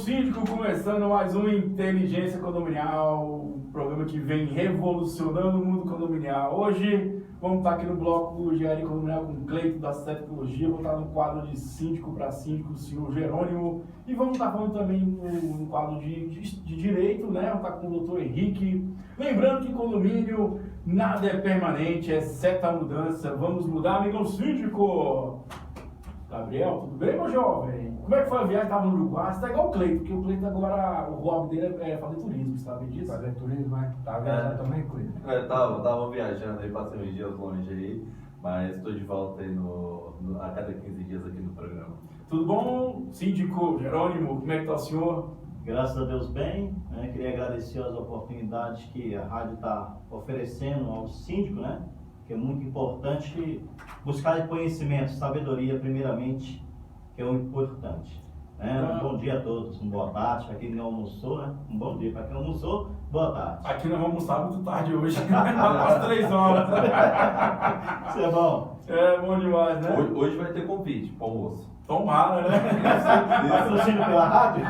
Síndico, começando mais uma Inteligência Condominial, um programa que vem revolucionando o mundo condominial. Hoje vamos estar aqui no bloco do Engenharia Condominial com o Cleito da Tecnologia, vamos estar no quadro de Síndico para Síndico, o senhor Jerônimo, e vamos estar falando também no quadro de Direito, né? Vamos estar com o doutor Henrique. Lembrando que em condomínio nada é permanente, exceto a mudança. Vamos mudar, amigão síndico! Gabriel, tudo bem, meu jovem? Como é que foi a viagem? Estava no Uruguai? Você tá igual o Cleito, porque o Cleito agora, o hobby dele é fazer turismo, você sabe disso? Fazer turismo, mas tá viajando também, Cleito? Tava viajando aí, passei uns dias longe aí, mas estou de volta aí a cada 15 dias aqui no programa. Tudo bom, síndico Jerônimo? Como é que tá o senhor? Graças a Deus bem, né? Queria agradecer as oportunidades que a rádio está oferecendo ao síndico, né? Que é muito importante buscar conhecimento, sabedoria primeiramente, que é o importante. Né? Um bom dia a todos, uma boa tarde para quem não almoçou, né? Um bom dia para quem almoçou, boa tarde. Aqui nós vamos almoçar muito tarde hoje, às 3 horas. Isso é bom. É bom demais, né? Hoje vai ter convite para almoço. Tomara, né? Patrocínio pela rádio?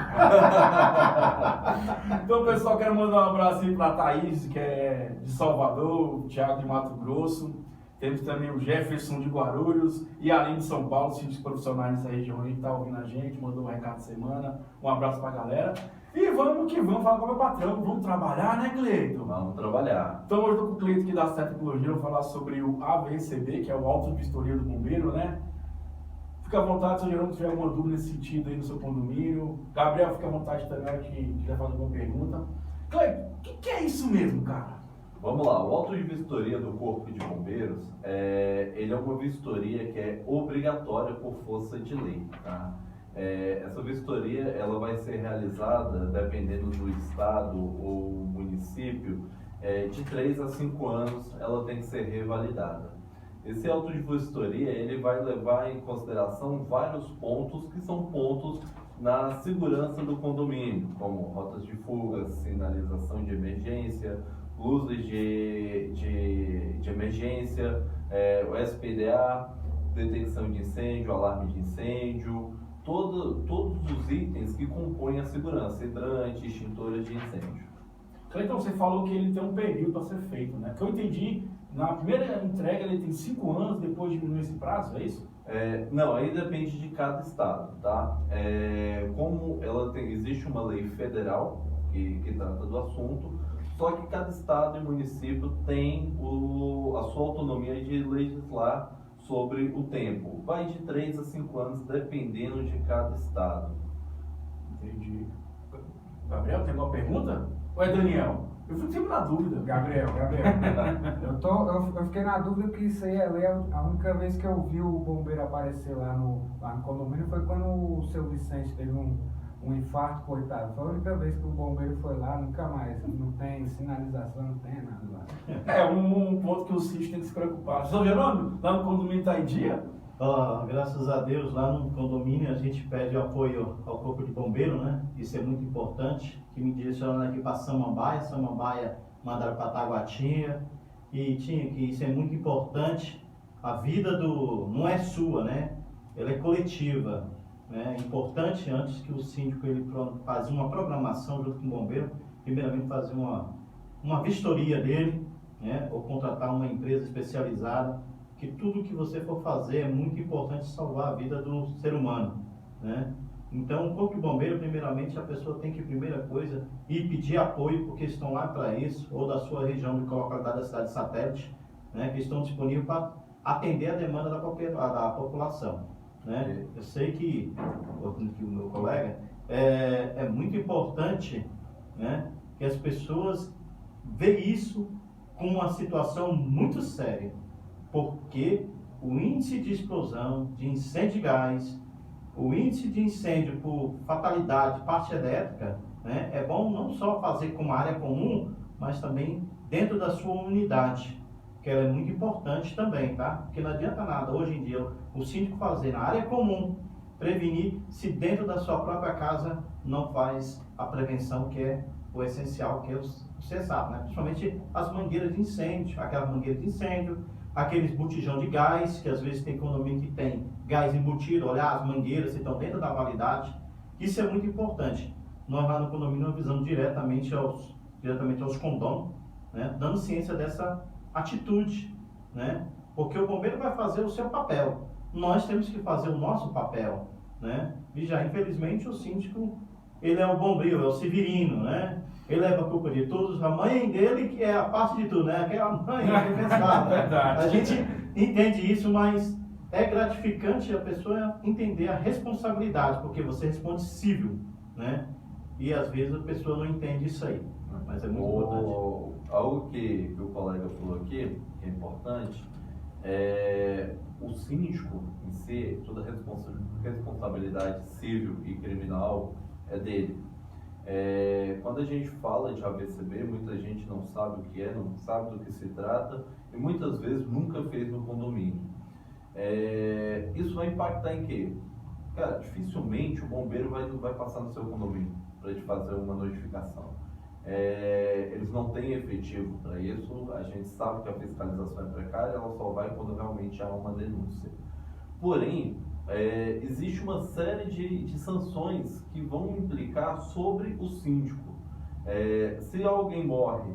Então, pessoal, quero mandar um abraço aí para a Thaís, que é de Salvador, o Thiago de Mato Grosso. Temos também o Jefferson de Guarulhos e além de São Paulo, síndicos profissionais nessa região aí que tá ouvindo a gente, mandou um recado de semana. Um abraço pra galera. E vamos que vamos falar com o meu patrão. Vamos trabalhar, né, Cleito? Vamos trabalhar. Então, hoje eu tô com o Cleito aqui da Tecnologia, vou falar sobre o AVCB, que é o Auto de Vistoria do Bombeiro, né? Fica à vontade, se o Jerônimo tiver alguma dúvida nesse sentido aí no seu condomínio. Gabriel, fica à vontade também, que quiser fazer alguma pergunta. Cleito, o que é isso mesmo, cara? Vamos lá, o auto de vistoria do Corpo de Bombeiros, ele é uma vistoria que é obrigatória por força de lei, tá? Essa vistoria ela vai ser realizada, dependendo do estado ou município, de 3 a 5 anos ela tem que ser revalidada. Esse auto de vistoria ele vai levar em consideração vários pontos que são pontos na segurança do condomínio, como rotas de fuga, sinalização de emergência, luzes de emergência, o SPDA, detecção de incêndio, alarme de incêndio, todos os itens que compõem a segurança, hidrante, extintores de incêndio. Então, você falou que ele tem um período para ser feito, né? Que eu entendi, na primeira entrega ele tem 5 anos, depois diminui esse prazo, é isso? Não, aí depende de cada estado, tá? Como existe uma lei federal que trata do assunto, só que cada estado e município tem a sua autonomia de legislar sobre o tempo. Vai de 3 a 5 anos, dependendo de cada estado. Entendi. Gabriel, tem alguma pergunta? Ou é Daniel? Eu fico sempre na dúvida. Gabriel. Eu fiquei na dúvida que isso aí a única vez que eu vi o bombeiro aparecer lá no condomínio foi quando o seu Vicente teve um infarto, coitado. Foi a única vez que o bombeiro foi lá, nunca mais. Não tem sinalização, não tem nada lá. É um ponto que o síndico tem que se preocupar. São Jerônimo, lá no condomínio está em dia? Graças a Deus, lá no condomínio a gente pede apoio ao Corpo de Bombeiro, né? Isso é muito importante, que me direcionaram aqui para Samambaia mandaram para Taguatinga, e isso é muito importante. A vida não é sua, né? Ela é coletiva, né? É importante, antes que o síndico ele faça uma programação junto com o bombeiro, primeiramente fazer uma vistoria dele, né? Ou contratar uma empresa especializada, que tudo que você for fazer é muito importante salvar a vida do ser humano, né? Então, o Corpo de Bombeiro, primeiramente, a pessoa tem que, primeira coisa, ir pedir apoio, porque estão lá para isso, ou da sua região de localidade da cidade satélite, né? Que estão disponíveis para atender a demanda da população, né? Eu sei que o meu colega, é muito importante, né? Que as pessoas vejam isso como uma situação muito séria, porque o índice de explosão, de incêndio de gás, o índice de incêndio por fatalidade, parte elétrica, né, é bom não só fazer como área comum, mas também dentro da sua unidade, que ela é muito importante também, tá? Porque não adianta nada hoje em dia o síndico fazer na área comum, prevenir, se dentro da sua própria casa não faz a prevenção, que é o essencial, que é o cessar, né? Principalmente as mangueiras de incêndio, aquela mangueira de incêndio, aqueles botijão de gás, que às vezes tem condomínio que tem gás embutido, olhar as mangueiras se estão dentro da validade. Isso é muito importante. nós lá no condomínio avisamos diretamente aos condôminos, né, dando ciência dessa atitude, né, porque o bombeiro vai fazer o seu papel, nós temos que fazer o nosso papel, né, e já infelizmente o síndico, ele é o bombril, é o severino, né, ele leva a culpa de todos, a mãe dele que é a parte de tudo, né, aquela mãe defensada, a gente entende isso, mas é gratificante a pessoa entender a responsabilidade, porque você responde civil, né, e às vezes a pessoa não entende isso aí, mas é muito importante. Algo que o colega falou aqui, que é importante, é o síndico em si, toda a responsabilidade civil e criminal é dele. Quando a gente fala de AVCB, muita gente não sabe o que é, não sabe do que se trata e muitas vezes nunca fez no condomínio. Isso vai impactar em quê? Cara, dificilmente o bombeiro vai passar no seu condomínio para te fazer uma notificação. Eles não têm efetivo para isso, a gente sabe que a fiscalização é precária, ela só vai quando realmente há uma denúncia. Porém, existe uma série de sanções que vão implicar sobre o síndico. Se alguém morre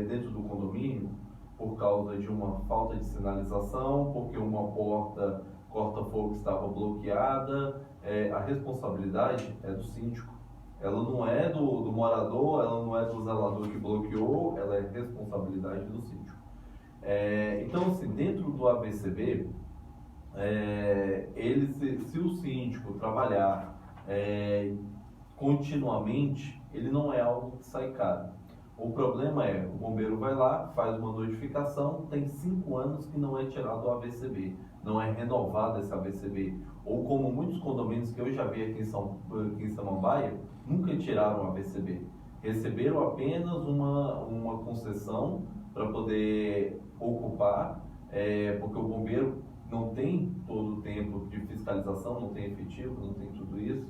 dentro do condomínio por causa de uma falta de sinalização, porque uma porta corta-fogo estava bloqueada, a responsabilidade é do síndico. Ela não é do morador, ela não é do zelador que bloqueou, ela é responsabilidade do síndico. Então, assim, dentro do AVCB, se o síndico trabalhar continuamente, ele não é algo que sai caro. O problema é, o bombeiro vai lá, faz uma notificação, tem 5 anos que não é tirado o AVCB, não é renovado esse AVCB. Ou como muitos condomínios que eu já vi aqui em Samambaia, nunca tiraram o AVCB. Receberam apenas uma concessão para poder ocupar, porque o bombeiro não tem todo o tempo de fiscalização, não tem efetivo, não tem tudo isso,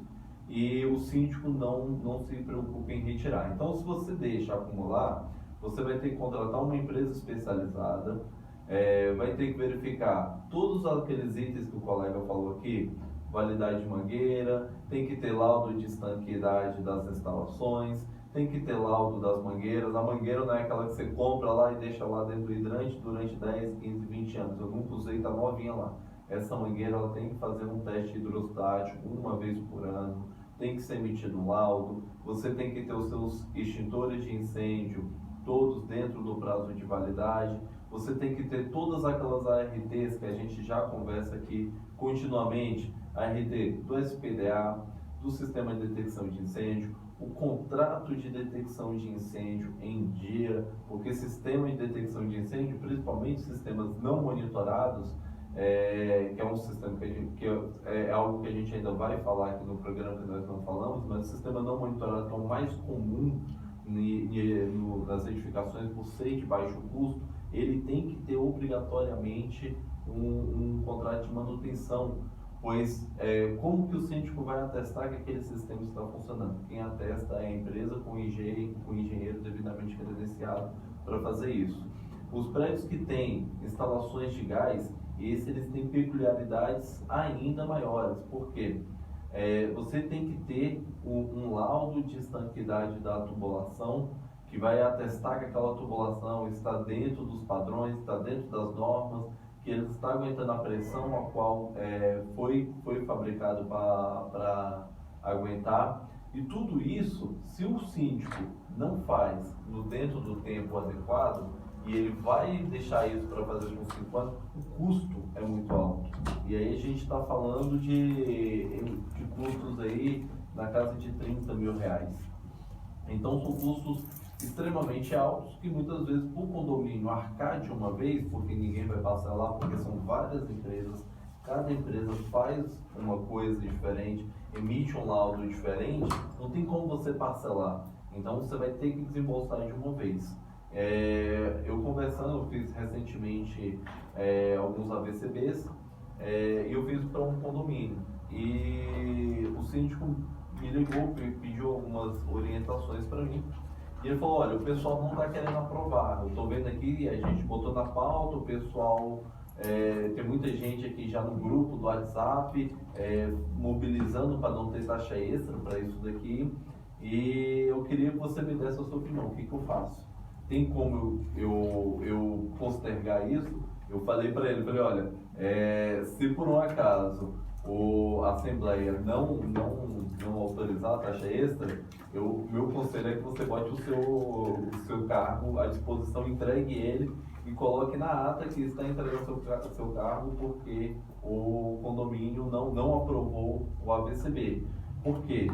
e o síndico não se preocupa em retirar. Então, se você deixa acumular, você vai ter que contratar uma empresa especializada, vai ter que verificar todos aqueles itens que o colega falou aqui, validade de mangueira, tem que ter laudo de estanqueidade das instalações, tem que ter laudo das mangueiras. A mangueira não é aquela que você compra lá e deixa lá dentro do hidrante durante 10, 15, 20 anos. Eu nunca usei, tá novinha lá. Essa mangueira ela tem que fazer um teste hidrostático uma vez por ano, tem que ser emitido um laudo, você tem que ter os seus extintores de incêndio todos dentro do prazo de validade, você tem que ter todas aquelas ARTs que a gente já conversa aqui continuamente, a ART do SPDA, do Sistema de Detecção de Incêndio, o contrato de detecção de incêndio em dia, porque sistema de detecção de incêndio, principalmente sistemas não monitorados, que é um sistema que é algo que a gente ainda vai falar aqui no programa que nós não falamos, mas o sistema não monitorado que é o mais comum nas edificações por ser de baixo custo, ele tem que ter obrigatoriamente um contrato de manutenção, pois como que o síndico vai atestar que aquele sistema está funcionando? Quem atesta é a empresa com engenheiro devidamente credenciado para fazer isso. Os prédios que têm instalações de gás, eles têm peculiaridades ainda maiores. Por quê? Você tem que ter um laudo de estanqueidade da tubulação, que vai atestar que aquela tubulação está dentro dos padrões, está dentro das normas, que ele está aguentando a pressão a qual foi fabricado para aguentar. E tudo isso, se o síndico não faz dentro do tempo adequado, e ele vai deixar isso para fazer com 5 anos, o custo é muito alto. E aí a gente está falando de custos aí na casa de 30 mil reais. Então são custos extremamente altos, que muitas vezes para o condomínio arcar de uma vez, porque ninguém vai passar lá, porque são várias empresas, cada empresa faz uma coisa diferente, emite um laudo diferente, não tem como você parcelar. Então você vai ter que desembolsar de uma vez. Eu fiz recentemente alguns AVCBs e eu fiz para um condomínio. E o síndico me ligou, pediu algumas orientações para mim. E ele falou, olha, o pessoal não está querendo aprovar. Eu estou vendo aqui, a gente botou na pauta, o pessoal, tem muita gente aqui já no grupo do WhatsApp, mobilizando para não ter taxa extra para isso daqui. E eu queria que você me desse a sua opinião. O que eu faço? Tem como eu postergar isso? Eu falei para ele, olha, se por um acaso a Assembleia não autorizar a taxa extra, meu conselho é que você bote o seu cargo à disposição, entregue ele e coloque na ata que está entregando o seu cargo porque o condomínio não aprovou o AVCB. Por quê?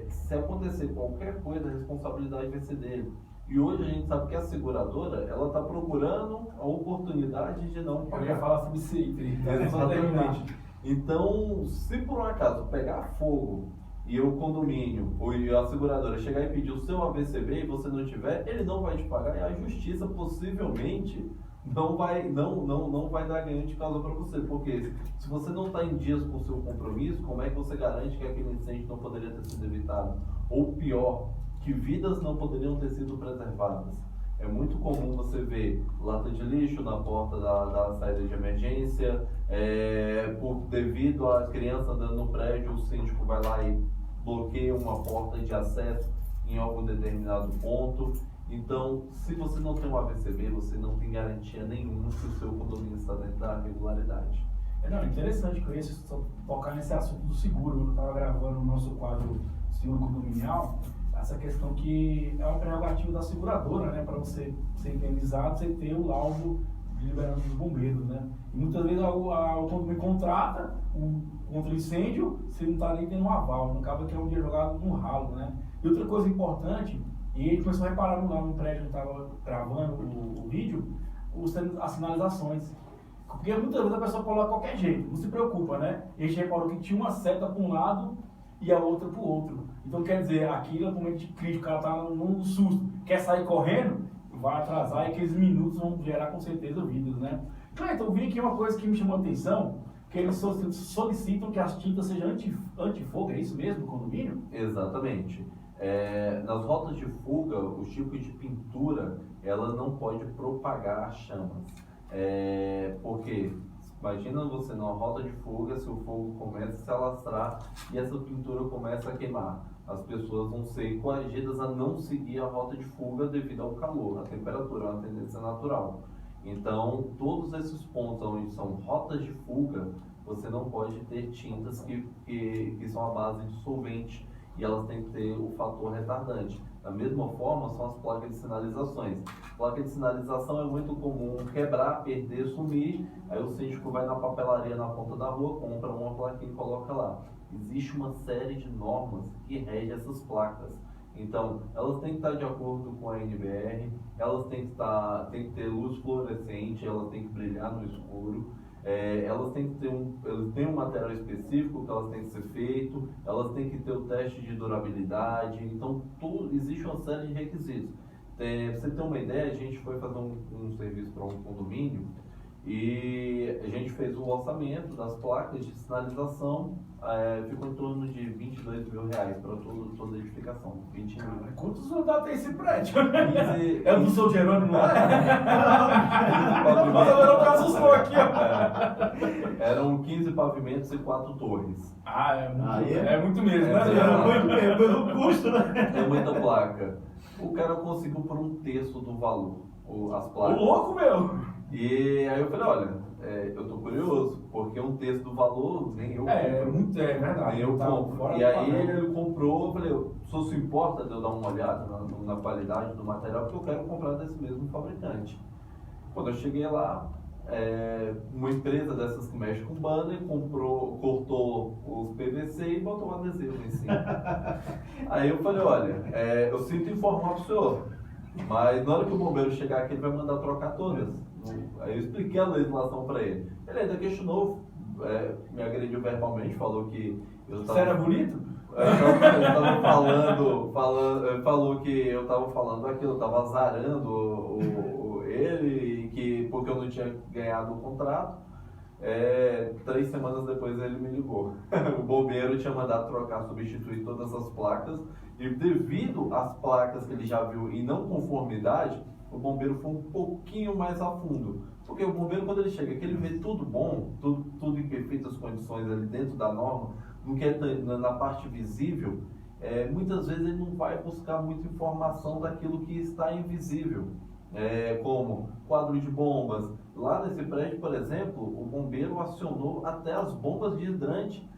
Se acontecer qualquer coisa, a responsabilidade vai ser dele. E hoje a gente sabe que a seguradora, ela está procurando a oportunidade de não pagar. Eu ia falar sobre isso aí. Exatamente. Então, se por um acaso pegar fogo e o condomínio ou a seguradora chegar e pedir o seu AVCB e você não tiver, ele não vai te pagar e a justiça possivelmente não vai dar ganho de causa para você. Porque se você não está em dias com o seu compromisso, como é que você garante que aquele incêndio não poderia ter sido evitado? Ou pior, que vidas não poderiam ter sido preservadas. É muito comum você ver lata de lixo na porta da saída de emergência, devido à criança andando no prédio, o síndico vai lá e bloqueia uma porta de acesso em algum determinado ponto. Então, se você não tem um AVCB, você não tem garantia nenhuma que o seu condomínio está dentro da regularidade. Interessante que eu ia tocar nesse assunto do seguro. Quando eu estava gravando o nosso quadro Seguro Condominial, essa questão que é uma prerrogativa da seguradora, né? Para você ser indenizado, você ter o laudo de liberação dos bombeiros, né? E muitas vezes o condomínio contrata contra o incêndio, você não está nem tendo um aval, não acaba que é um dia jogado no ralo, né? E outra coisa importante, e ele começou a reparar lá no prédio que estava gravando o vídeo, as sinalizações. Porque muitas vezes a pessoa coloca qualquer jeito, não se preocupa, né? E a gente reparou que tinha uma seta para um lado e a outra para o outro. Então, quer dizer, aquilo é um momento de crítico, o cara está num susto, quer sair correndo, vai atrasar e aqueles minutos vão gerar com certeza vidas, né? Então, eu vi aqui uma coisa que me chamou a atenção, que eles solicitam que as tintas sejam antifogo, é isso mesmo, no condomínio? Exatamente. Nas rotas de fuga, os tipos de pintura, ela não pode propagar chamas. Porque imagina você numa rota de fuga, se o fogo começa a se alastrar e essa pintura começa a queimar. As pessoas vão ser coagidas a não seguir a rota de fuga devido ao calor, à temperatura, é uma tendência natural. Então, todos esses pontos onde são rotas de fuga, você não pode ter tintas que são à base de solvente e elas têm que ter o fator retardante. Da mesma forma, são as placas de sinalizações. Placa de sinalização é muito comum quebrar, perder, sumir, aí o síndico vai na papelaria na ponta da rua, compra uma plaquinha e coloca lá. Existe uma série de normas que regem essas placas. Então, elas têm que estar de acordo com a NBR, elas têm que ter luz fluorescente, elas têm que brilhar no escuro, elas têm que ter elas têm um material específico que elas têm que ser feito, elas têm que ter o teste de durabilidade, então existe uma série de requisitos. Pra você ter uma ideia, a gente foi fazer um serviço para um condomínio e a gente fez o orçamento das placas de sinalização, ficou em torno de R$22 mil para toda a edificação, 20 mil. Quantos andares tem esse prédio? É o do seu Jerônimo, não é? Mas agora eu assustou aqui, ó. Eram 15 pavimentos e 4 torres. É muito mesmo, né? É pelo custo, né? É muita placa. O cara conseguiu por 1/3 do valor, as placas. Ô, louco, meu! E aí eu falei, olha, eu tô curioso, porque 1/3 do valor nem eu compro. É verdade. Nem eu Tá compro. fora E do aí padrão. ele comprou, eu falei, só se importa de eu dar uma olhada na qualidade do material, porque eu quero comprar desse mesmo fabricante. Quando eu cheguei lá, uma empresa dessas que mexe com banner cortou os PVC e botou um adesivo em cima. Aí eu falei, olha, eu sinto informar pro senhor, mas na hora que o bombeiro chegar aqui ele vai mandar trocar todas. Aí eu expliquei a legislação para ele. Ele ainda questionou, me agrediu verbalmente, falou que eu Você era bonito? Falou que eu estava falando aquilo, eu estava azarando ele, porque eu não tinha ganhado o contrato. 3 semanas depois ele me ligou. O bombeiro tinha mandado trocar, substituir todas as placas, e devido às placas que ele já viu em não conformidade, o bombeiro foi um pouquinho mais a fundo. Porque o bombeiro, quando ele chega aqui, ele vê tudo bom, tudo em perfeitas condições ali dentro da norma, no que na parte visível, muitas vezes ele não vai buscar muita informação daquilo que está invisível, como quadro de bombas. Lá nesse prédio, por exemplo, o bombeiro acionou até as bombas de hidrante,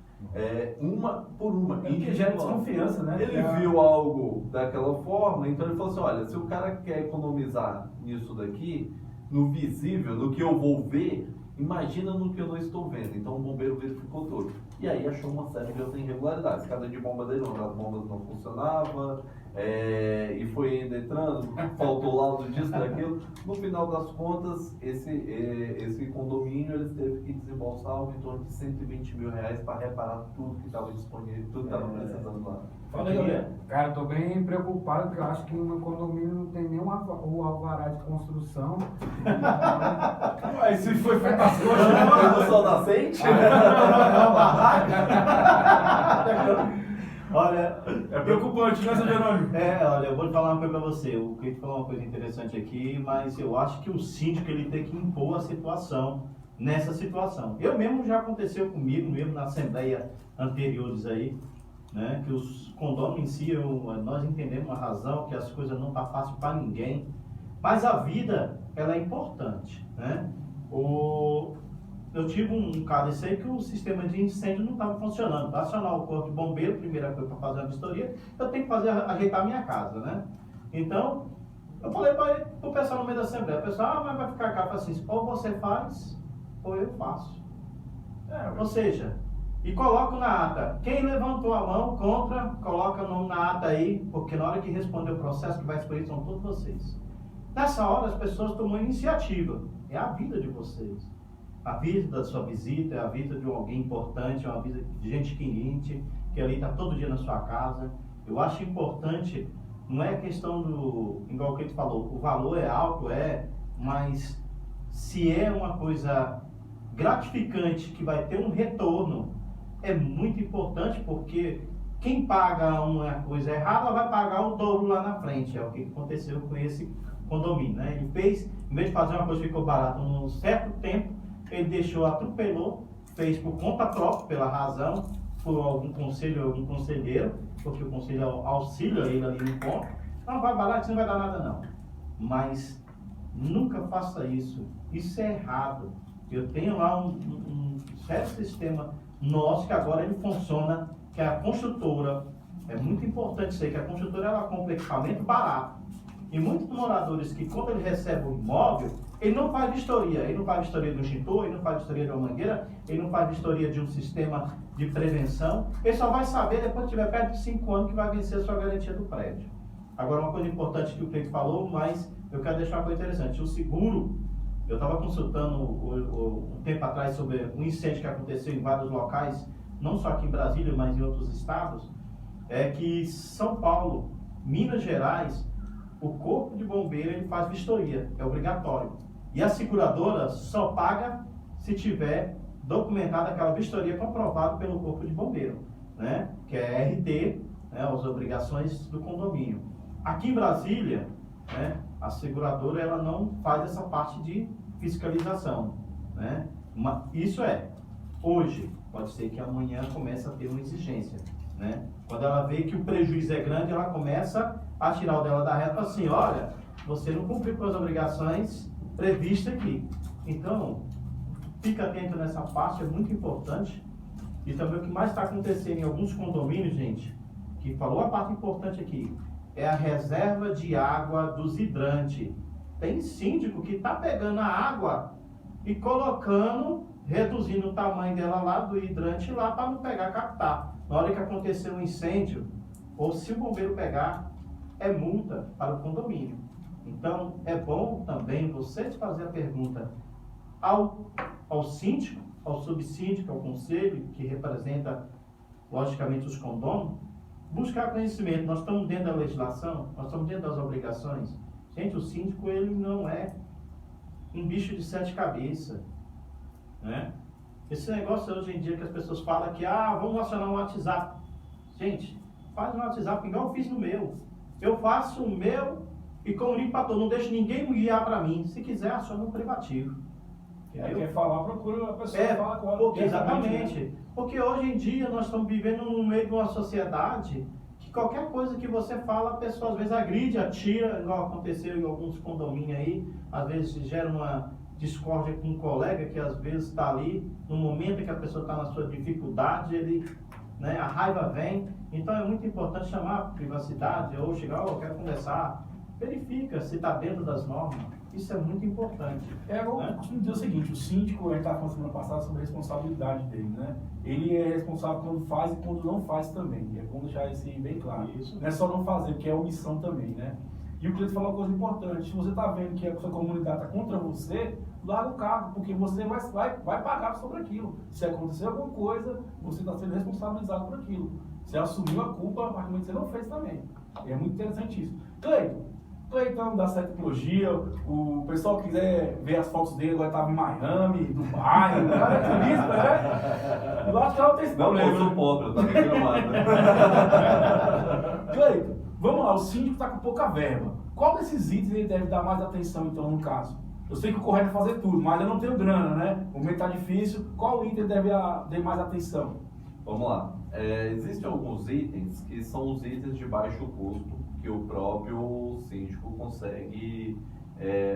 uma por uma. Porque gera desconfiança, né? Ele viu algo daquela forma, então ele falou assim, olha, se o cara quer economizar nisso daqui, no visível, no que eu vou ver, imagina no que eu não estou vendo. Então o bombeiro verificou tudo. E aí achou uma série de outras irregularidades. Cada de bomba dele, uma das bombas não funcionava, e foi ainda entrando, faltou laudo disso, daquilo. No final das contas, esse condomínio eles teve que desembolsar algo em torno de 120 mil reais para reparar tudo que estava disponível, tudo que estava precisando lá. Fala aí, galera. Cara, eu tô bem preocupado porque eu acho que no condomínio não tem nenhum o alvará de construção. Mas se foi feito as coisas, Do sol nascente? Olha, é preocupante, né, São Jerônimo? olha, eu vou falar uma coisa pra você. O Cleiton falou uma coisa interessante aqui, mas eu acho que o síndico ele tem que impor a situação nessa situação. Eu mesmo já aconteceu comigo, mesmo na assembleia anteriores aí, né, que os condôminos em si, nós entendemos a razão, que as coisas não tá fácil para ninguém, mas a vida, ela é importante, né? Eu tive um caso desse aí que o sistema de incêndio não estava funcionando. Para acionar o corpo de bombeiro, primeira coisa para fazer uma vistoria, eu tenho que ajeitar a minha casa, né? Então, eu falei para o pessoal no meio da assembleia, o pessoal, mas vai ficar caro, assim, ou você faz, ou eu faço. Ou seja, e coloco na ata, quem levantou a mão contra, coloca o nome na ata aí, porque na hora que responder o processo que vai escolher são todos vocês. Nessa hora as pessoas tomam iniciativa, é a vida de vocês. A vida da sua visita, é a vida de alguém importante, é uma vida de gente querente, que ali está todo dia na sua casa. Eu acho importante, não é questão do, igual que ele falou, o valor é alto, mas se é uma coisa gratificante, que vai ter um retorno, é muito importante, porque quem paga uma coisa errada vai pagar o dobro lá na frente. É o que aconteceu com esse condomínio, né? Ele fez, em vez de fazer uma coisa que ficou barata num certo tempo, ele deixou, atropelou, fez por conta própria, pela razão, por algum conselho, algum conselheiro, porque o conselho auxilia ele ali no ponto. Não vai barato, isso não vai dar nada não. Mas nunca faça isso. Isso é errado. Eu tenho lá um certo sistema nosso que agora ele funciona, que é a construtora. É muito importante isso aí, que a construtora ela compra equipamento barato. E muitos moradores que, quando ele recebe o imóvel, ele não faz vistoria. Ele não faz vistoria do extintor, ele não faz vistoria de uma mangueira, ele não faz vistoria de um sistema de prevenção. Ele só vai saber depois que tiver perto de 5 anos que vai vencer a sua garantia do prédio. Agora, uma coisa importante que o Cleiton falou, mas eu quero deixar uma coisa interessante. O seguro, eu estava consultando um tempo atrás sobre um incêndio que aconteceu em vários locais, não só aqui em Brasília, mas em outros estados, é que São Paulo, Minas Gerais, o corpo de bombeiro ele faz vistoria, é obrigatório. E a seguradora só paga se tiver documentada aquela vistoria comprovada pelo corpo de bombeiro, né? Que é RT, né? As obrigações do condomínio. Aqui em Brasília, né? A seguradora ela não faz essa parte de fiscalização, né? Isso hoje, pode ser que amanhã comece a ter uma exigência, né? Quando ela vê que o prejuízo é grande, ela começa a tirar o dela da reta assim, olha, você não cumpriu com as obrigações previstas aqui. Então, fica atento nessa parte, é muito importante. E também o que mais está acontecendo em alguns condomínios, gente, que falou a parte importante aqui, é a reserva de água dos hidrantes. Tem síndico que está pegando a água e colocando, reduzindo o tamanho dela lá, do hidrante lá, para não pegar, captar. Na hora que acontecer um incêndio, ou se o bombeiro pegar, é multa para o condomínio. Então, é bom também vocês fazer a pergunta ao síndico, ao subsíndico, ao conselho, que representa, logicamente, os condôminos, buscar conhecimento. Nós estamos dentro da legislação, nós estamos dentro das obrigações. Gente, o síndico, ele não é um bicho de 7 cabeças, né? Esse negócio hoje em dia que as pessoas falam que, vamos acionar um WhatsApp. Gente, faz um WhatsApp igual eu fiz no meu. Eu faço o meu e comunico para todo mundo, não deixo ninguém guiar para mim. Se quiser, aciona um privativo. Quer falar, procura a pessoa que fala com ela. Exatamente. Porque hoje em dia nós estamos vivendo no meio de uma sociedade que que qualquer coisa que você fala, a pessoa às vezes agride, atira, igual aconteceu em alguns condomínios aí, às vezes gera uma discórdia com um colega que às vezes está ali, no momento que a pessoa está na sua dificuldade, ele, né, a raiva vem. Então é muito importante chamar a privacidade ou chegar, eu quero conversar, verifica se está dentro das normas. Isso é muito importante. Eu costumo dizer o seguinte, o síndico, a gente estava falando semana passada sobre a responsabilidade dele, né? Ele é responsável quando faz e quando não faz também. É bom deixar isso bem claro. Isso. Não é só não fazer, porque é omissão também, né? E o Cleiton falou uma coisa importante, se você está vendo que a sua comunidade está contra você, larga o cargo, porque você vai pagar sobre aquilo. Se acontecer alguma coisa, você está sendo responsabilizado por aquilo. Você assumiu a culpa a partir do momento que você não fez também. E é muito interessante isso. Cleiton da Tecnologia, o pessoal que quiser ver as fotos dele, agora estava em Miami, Dubai, o cara é turista, né? Eu acho que ela não tem esse Não, problema. eu sou pobre, eu tava gravado. Cleiton, vamos lá, o síndico está com pouca verba. Qual desses itens ele deve dar mais atenção, então, no caso? Eu sei que o correto é fazer tudo, mas eu não tenho grana, né? O momento está difícil. Qual item deve dar mais atenção? Vamos lá. Existem alguns itens que são os itens de baixo custo que o próprio síndico consegue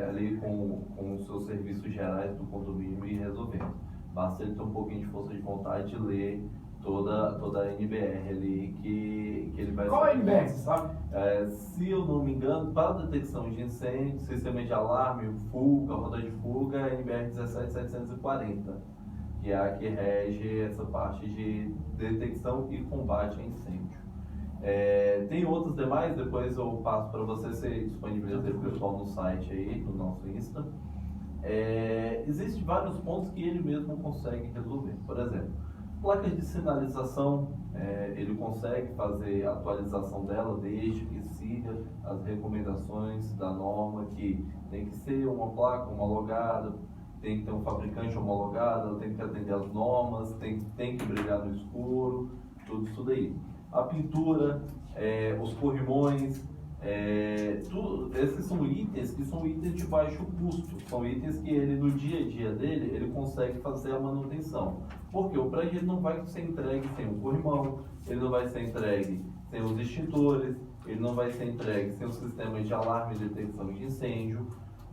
ali com os seus serviços gerais do condomínio ir resolvendo. Basta ele ter um pouquinho de força de vontade de ler toda a NBR ali que ele vai... Qual é a NBR, você sabe? Se eu não me engano, para detecção de incêndio, sistema de alarme, fuga, roda de fuga, é a NBR 17740, que é a que rege essa parte de detecção e combate a incêndio. Tem outros demais, depois eu passo para você disponibilizar o pessoal no site aí, no nosso Insta. Existem vários pontos que ele mesmo consegue resolver. Por exemplo, placas de sinalização, ele consegue fazer a atualização dela desde que siga as recomendações da norma, que tem que ser uma placa homologada, tem que ter um fabricante homologado, ela tem que atender as normas, tem que brilhar no escuro, tudo isso daí. A pintura, os corrimões, esses são itens que são itens de baixo custo, são itens que ele no dia a dia dele, ele consegue fazer a manutenção. Porque o prédio ele não vai ser entregue sem um corrimão, ele não vai ser entregue sem os extintores, ele não vai ser entregue sem o sistema de alarme e detecção de incêndio.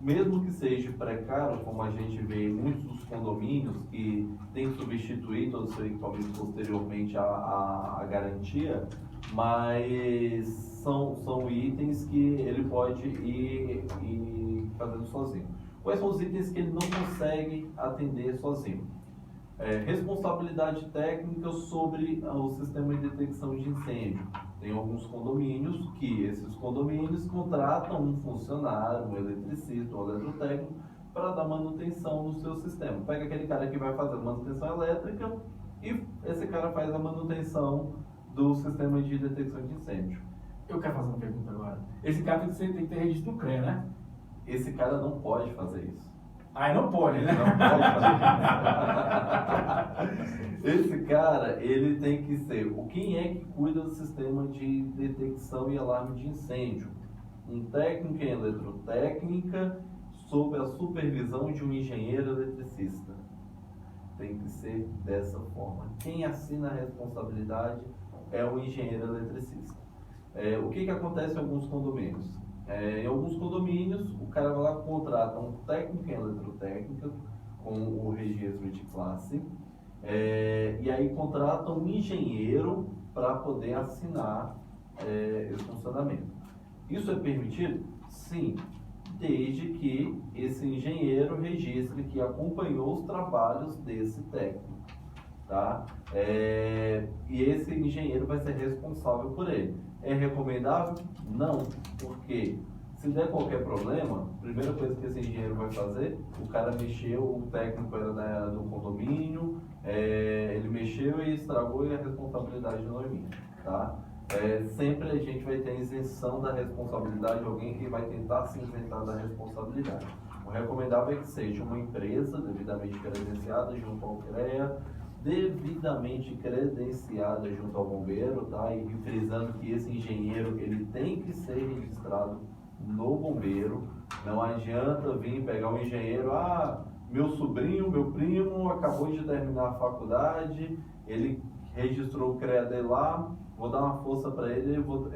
Mesmo que seja precário, como a gente vê em muitos dos condomínios que tem que substituir todos os seus equipamentos posteriormente à garantia, mas são itens que ele pode ir fazendo sozinho. Quais são os itens que ele não consegue atender sozinho? Responsabilidade técnica sobre o sistema de detecção de incêndio. Tem alguns condomínios que esses condomínios contratam um funcionário, um eletricista, um eletrotécnico para dar manutenção no seu sistema. Pega aquele cara que vai fazer a manutenção elétrica e esse cara faz a manutenção do sistema de detecção de incêndio. Eu quero fazer uma pergunta agora. Esse cara tem que ter registro no CREA, né? Esse cara não pode fazer isso. Aí não pode, né? Não pode fazer. Esse cara, ele tem que ser quem é que cuida do sistema de detecção e alarme de incêndio? Um técnico em eletrotécnica sob a supervisão de um engenheiro eletricista. Tem que ser dessa forma. Quem assina a responsabilidade é o engenheiro eletricista. O que acontece em alguns condomínios? Em alguns condomínios, o cara vai lá e contrata um técnico em eletrotécnica com o registro de classe e aí contrata um engenheiro para poder assinar esse funcionamento. Isso é permitido? Sim, desde que esse engenheiro registre que acompanhou os trabalhos desse técnico. Tá? E esse engenheiro vai ser responsável por ele. É recomendável? Não, porque se der qualquer problema, a primeira coisa que esse engenheiro vai fazer, o cara mexeu, o técnico era do condomínio, ele mexeu e estragou e a responsabilidade não é minha, tá? Sempre a gente vai ter isenção da responsabilidade, alguém que vai tentar se isentar da responsabilidade. O recomendável é que seja uma empresa devidamente credenciada junto ao CREA, devidamente credenciada junto ao bombeiro, tá? E frisando que esse engenheiro ele tem que ser registrado no bombeiro. Não adianta vir pegar um engenheiro, meu sobrinho, meu primo acabou de terminar a faculdade, ele registrou o CREA dele lá, vou dar uma força para ele e vou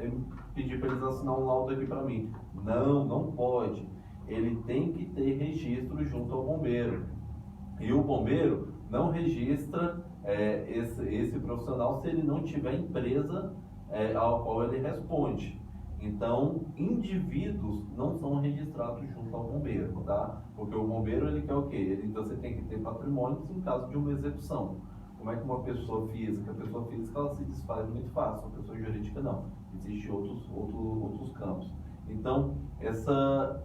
pedir para eles assinar um laudo aqui para mim. Não, não pode. Ele tem que ter registro junto ao bombeiro. E o bombeiro não registra esse profissional se ele não tiver empresa ao qual ele responde. Então, indivíduos não são registrados junto ao bombeiro, tá? Porque o bombeiro, ele quer o quê? Você tem que ter patrimônios em caso de uma execução. Como é que uma pessoa física? A pessoa física, ela se desfaz muito fácil, a pessoa jurídica não. Existem outros campos. Então, essa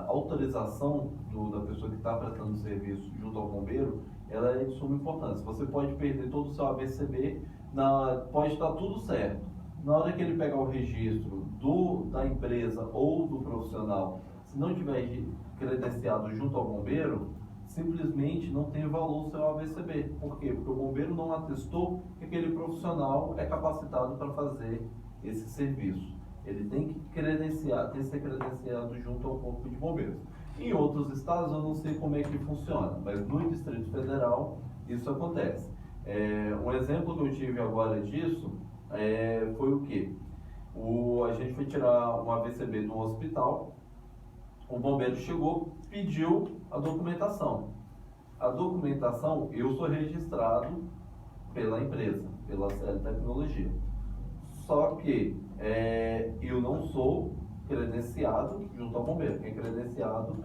autorização da pessoa que está prestando serviço junto ao bombeiro, ela é de suma importância. Você pode perder todo o seu ABCB, pode estar tudo certo. Na hora que ele pegar o registro da empresa ou do profissional, se não tiver credenciado junto ao bombeiro, simplesmente não tem valor o seu ABCB. Por quê? Porque o bombeiro não atestou que aquele profissional é capacitado para fazer esse serviço. Ele tem que ser credenciado junto ao Corpo de Bombeiros. Em outros estados eu não sei como é que funciona, mas no Distrito Federal isso acontece. Um exemplo que eu tive agora disso foi o quê? A gente foi tirar um ABCB de um hospital, o bombeiro chegou, pediu a documentação. A documentação, eu sou registrado pela empresa, pela CL Tecnologia. Só que eu não sou credenciado junto ao bombeiro. Quem é credenciado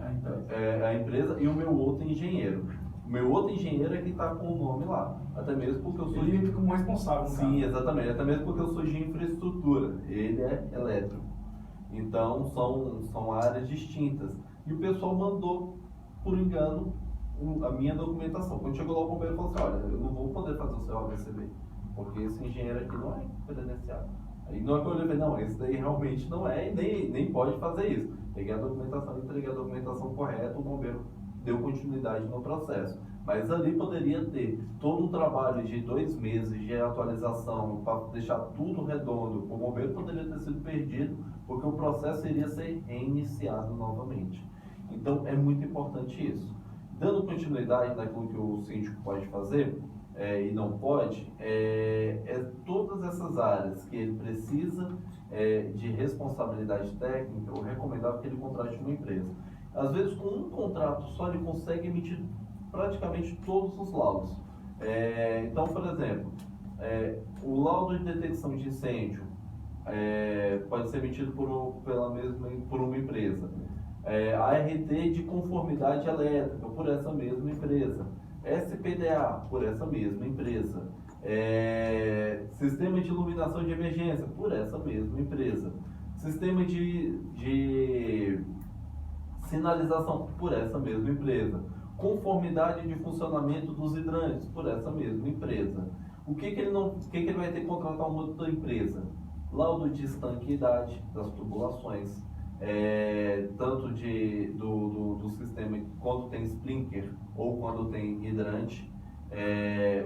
é a empresa e o meu outro engenheiro. O meu outro engenheiro é que está com o nome lá. Até mesmo porque eu sou... Ele fica como responsável. Sim, exatamente. Até mesmo porque eu sou de infraestrutura. Ele é elétrico. Então, são áreas distintas. E o pessoal mandou, por engano, a minha documentação. Quando chegou lá, o bombeiro falou assim, olha, eu não vou poder fazer o seu ABCB, porque esse engenheiro aqui não é credenciado. Aí não é que eu olhei, não, esse daí realmente não é e nem pode fazer isso. Peguei a documentação, entreguei a documentação correta, o bombeiro deu continuidade no processo. Mas ali poderia ter todo um trabalho de 2 meses de atualização para deixar tudo redondo. O bombeiro poderia ter sido perdido porque o processo iria ser reiniciado novamente. Então é muito importante isso. Dando continuidade naquilo que o síndico pode fazer e não pode, todas essas áreas que ele precisa de responsabilidade técnica, eu recomendava que ele contrate uma empresa. Às vezes, com um contrato só, ele consegue emitir praticamente todos os laudos. Então, por exemplo, o laudo de detecção de incêndio pode ser emitido por uma empresa. A RT de conformidade elétrica, por essa mesma empresa. SPDA, por essa mesma empresa. Sistema de iluminação de emergência, por essa mesma empresa. Sistema de sinalização, por essa mesma empresa. Conformidade de funcionamento dos hidrantes, por essa mesma empresa. O que ele vai ter que contratar uma outra empresa? Laudo de estanqueidade das tubulações, tanto do sistema quando tem sprinkler ou quando tem hidrante.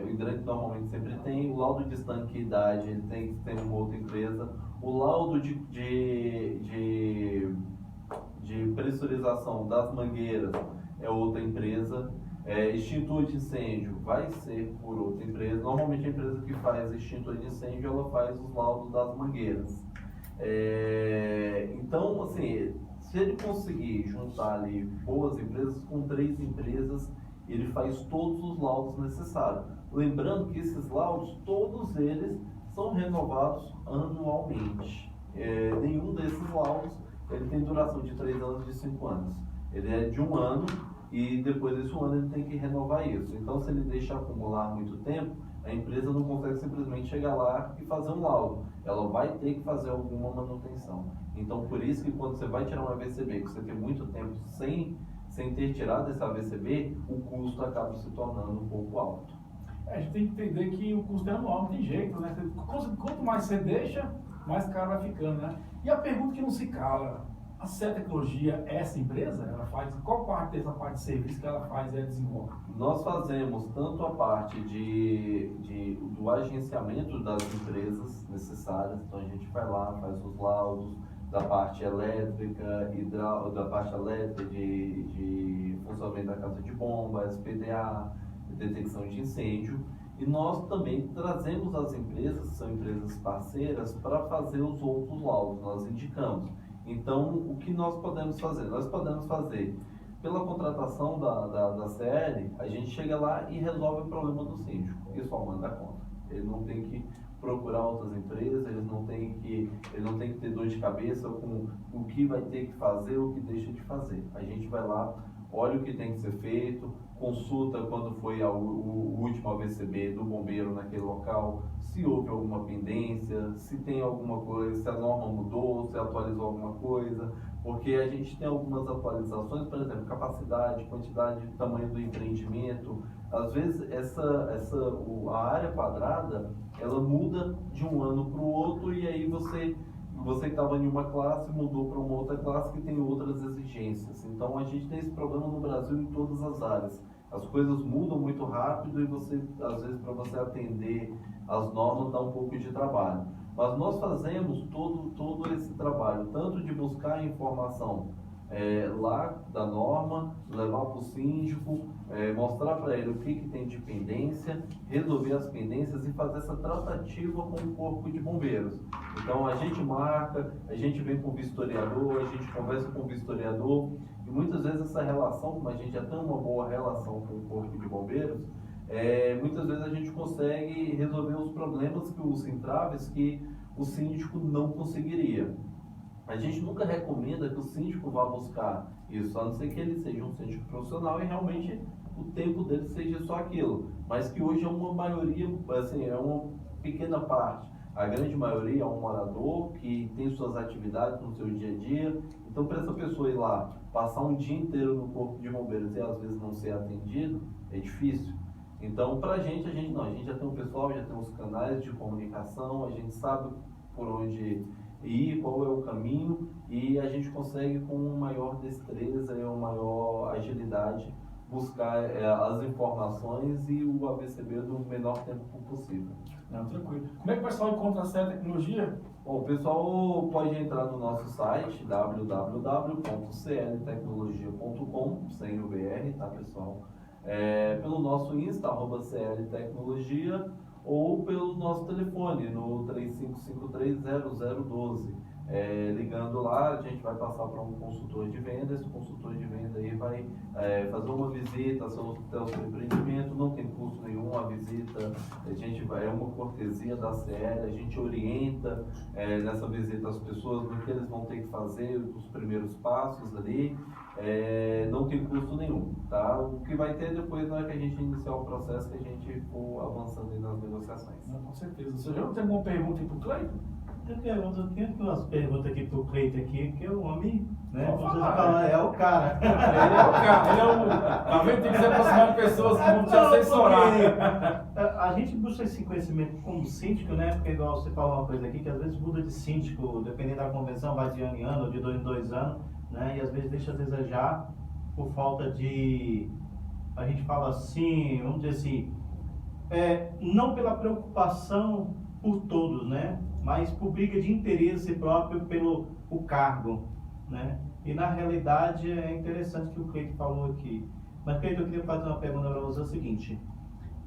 O hidrante normalmente sempre tem. O laudo de estanqueidade, ele tem que ter uma outra empresa. O laudo de pressurização das mangueiras é outra empresa. Extintor de incêndio vai ser por outra empresa. Normalmente a empresa que faz extintor de incêndio, ela faz os laudos das mangueiras. Então, assim, se ele conseguir juntar ali boas empresas, com 3 empresas, ele faz todos os laudos necessários. Lembrando que esses laudos, todos eles são renovados anualmente. Nenhum desses laudos ele tem duração de 3 anos, de 5 anos. Ele é de 1 ano e depois desse 1 ano ele tem que renovar isso. Então, se ele deixar acumular muito tempo, a empresa não consegue simplesmente chegar lá e fazer um laudo. Ela vai ter que fazer alguma manutenção. Então, por isso que quando você vai tirar um AVCB, que você tem muito tempo sem ter tirado esse AVCB, o custo acaba se tornando um pouco alto. A gente tem que entender que o custo é anual, não tem jeito, né? Quanto mais você deixa, mais caro vai ficando, né? E a pergunta que não se cala, a CL Tecnologia, essa empresa, ela faz, qual parte dessa parte de serviço que ela faz e ela desenvolve? Nós fazemos tanto a parte do agenciamento das empresas necessárias, então a gente vai lá, faz os laudos da parte elétrica, da parte elétrica de funcionamento da casa de bomba, SPDA, detecção de incêndio, E nós também trazemos as empresas, que são empresas parceiras, para fazer os outros laudos, nós indicamos. Então, o que nós podemos fazer? Nós podemos fazer, pela contratação da CL, a gente chega lá e resolve o problema do síndico, e só manda conta. Ele não tem que procurar outras empresas, ele não tem que ter dor de cabeça com o que vai ter que fazer ou o que deixa de fazer. A gente vai lá, olha o que tem que ser feito, consulta quando foi o último AVCB do bombeiro naquele local, se houve alguma pendência, se tem alguma coisa, se a norma mudou, se atualizou alguma coisa, porque a gente tem algumas atualizações, por exemplo, capacidade, quantidade, tamanho do empreendimento. Às vezes a área quadrada, ela muda de um ano para o outro e aí você que estava em uma classe mudou para uma outra classe que tem outras exigências. Então a gente tem esse problema no Brasil em todas as áreas. As coisas mudam muito rápido e você, às vezes, para você atender as normas dá um pouco de trabalho. Mas nós fazemos todo esse trabalho, tanto de buscar a informação lá da norma, levar para o síndico, mostrar para ele o que tem de pendência, resolver as pendências e fazer essa tratativa com o Corpo de Bombeiros. Então a gente marca, a gente vem com o vistoriador, a gente conversa com o vistoriador e muitas vezes essa relação, como a gente já tem uma boa relação com o Corpo de Bombeiros, muitas vezes a gente consegue resolver os problemas, os entraves que o síndico não conseguiria. A gente nunca recomenda que o síndico vá buscar isso, a não ser que ele seja um síndico profissional e realmente o tempo dele seja só aquilo. Mas que hoje é uma maioria, assim, é uma pequena parte. A grande maioria é um morador que tem suas atividades no seu dia a dia. Então, para essa pessoa ir lá, passar um dia inteiro no Corpo de Bombeiros e às vezes não ser atendido, é difícil. Então, para a gente já tem um pessoal, já tem os canais de comunicação, a gente sabe por onde ir, qual é o caminho e a gente consegue com maior destreza e uma maior agilidade buscar as informações e o AVCB no menor tempo possível. Não, tranquilo. Como é que o pessoal encontra a CL Tecnologia? Bom, o pessoal pode entrar no nosso site www.cltecnologia.com, sem o BR, tá, pessoal? Pelo nosso Insta, @CLTecnologia, ou pelo nosso telefone, no 3553-0012. Ligando lá, a gente vai passar para um consultor de venda, esse consultor de venda aí vai fazer uma visita ao seu empreendimento, não tem custo nenhum a visita, é uma cortesia da CL, a gente orienta nessa visita as pessoas no que eles vão ter que fazer, os primeiros passos ali, não tem custo nenhum, tá? O que vai ter depois na hora que a gente iniciar o processo, que a gente for avançando aí nas negociações. Não, com certeza. Você já não tem alguma pergunta aí para o Cleiton? Eu tenho umas perguntas aqui pro Cleiton aqui, porque o homem, né? Pode Como você falar, fala, é o cara. Ele é o cara, ele é o... Tá vendo? Tem que se aproximar de pessoas que vão te assessorar. A gente busca esse conhecimento como síndico, né? Porque igual você falou uma coisa aqui, que às vezes muda de síndico, dependendo da convenção, vai de ano em ano, ou de 2 em 2 anos, né? E às vezes deixa a desejar por falta de... A gente fala assim, vamos dizer assim, não pela preocupação por todos, né? Mas por briga de interesse próprio pelo o cargo, né? E na realidade é interessante que o Cleiton falou aqui. Mas Cleiton, eu queria fazer uma pergunta para você, é o seguinte: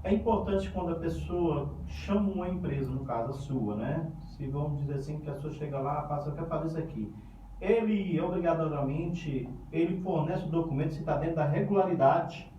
é importante quando a pessoa chama uma empresa, no caso a sua, né? Se vamos dizer assim, que a pessoa chega lá, passa, eu quero fazer isso aqui. Ele, obrigatoriamente, ele fornece o documento se está dentro da regularidade